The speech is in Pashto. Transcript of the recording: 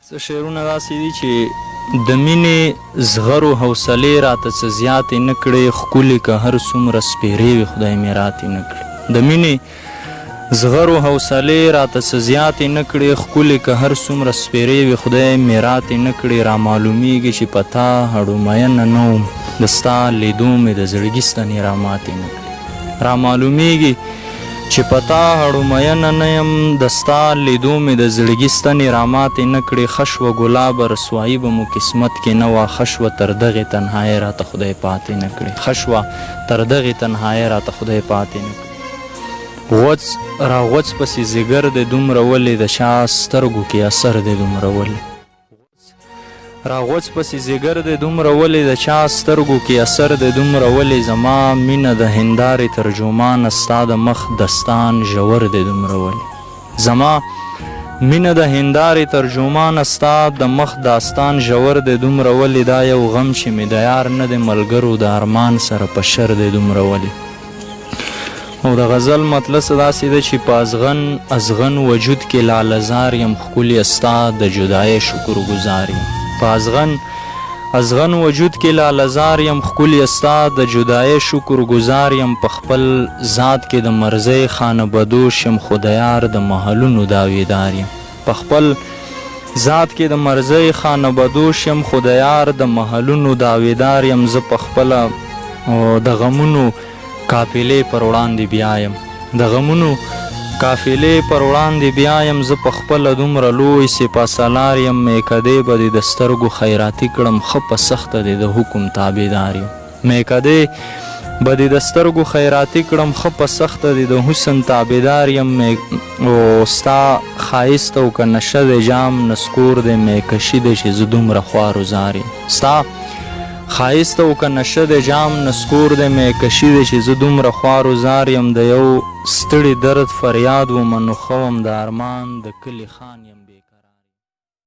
څه شعرونه داسې دي چې د مینې زغر و حوصلې راته څه زیاتې نه کړې، ښکلې که هر څومره سپېرې وي خدای مې راتې نه کړې. د مینې زغر و حوصلې راته څه زیاتې نه کړې، ښکلې که هر څومره سپېرې وي خدای مې راتې نه کړې. رامعلومیږي چې په تا هډو مینه نه وم، د ستا لیدو مې د زړګي ستنې راماتې نه کړې. رامعلومیږي چې په تا هډو مینه نه یم، د ستا لیدو مې د زړګي ستنې راماتې نه کړې. ښه شوه ګلابه رسوایي به مو قسمت کې نه وه، ښه شوه تر دغې تنهایۍ راته خدای پاتې نه کړې. ښه شوه تر دغې تنهایۍ راته خدای پاتې نه کړې. غوڅ را غوڅ پسې ځیګر دی دومره ولې، د چا سترګو کې اثر دی دومره ولې. را غوڅ پسې ځیګر دی دومره ولې، د چا سترګو کې اثر دی دومره ولې. زما مینه د هندارې ترجمانه، ستا د مخ دستان ژور دی دومره ولې. زما مینه د هندارې ترجمانه، ستا د مخ داستان ژور دی دومره ولې. دا یو غم چې مې د یار نه دی، ملګرو د ارمان سره په شر دی دومره ولې. او د غزل مطلب څه داسې ده چې په ازغن وجود کې لالهزار یم، ښکلې ستا د جدایۍ شکر ګزار یم. په ازغن وجود کې لالهزار یم، ښکلې ستا د جدایۍ شکر ګزار یم. په خپل ذات کې د مرضۍ خانه بدوش یم، خو د یار د محلونو داویدار یم. په خپل ذات کې د مرضۍ خانه بدوش یم، خو د یار د محلونو داویدار یم. زه په خپله د غمونو قافلې پر وړاندې بیایم، د غمونو قافلې پر وړاندې بیایم. زه په خپله دومره لوی سپاسالار یم، میکدې به دې د سترګو خیراتي کړم، ښه په سخته دې د حکم تابعدار یم. میکدې به دې د سترګو خیراتي کړم، ښه په سخته دې د حسن تابعدار یم. او ستا ښایست او که نشه د جام نسکور دی، میکشي دی چې زه دومره خوار و زار یم. ستا ښایست او که نشه د جام نسکور دی، میکشي دی چې زه دومره خوار و زار یم. د یو ستړي درد فریاد ومه نو ښه وم، د ارمان د کلي خان یم.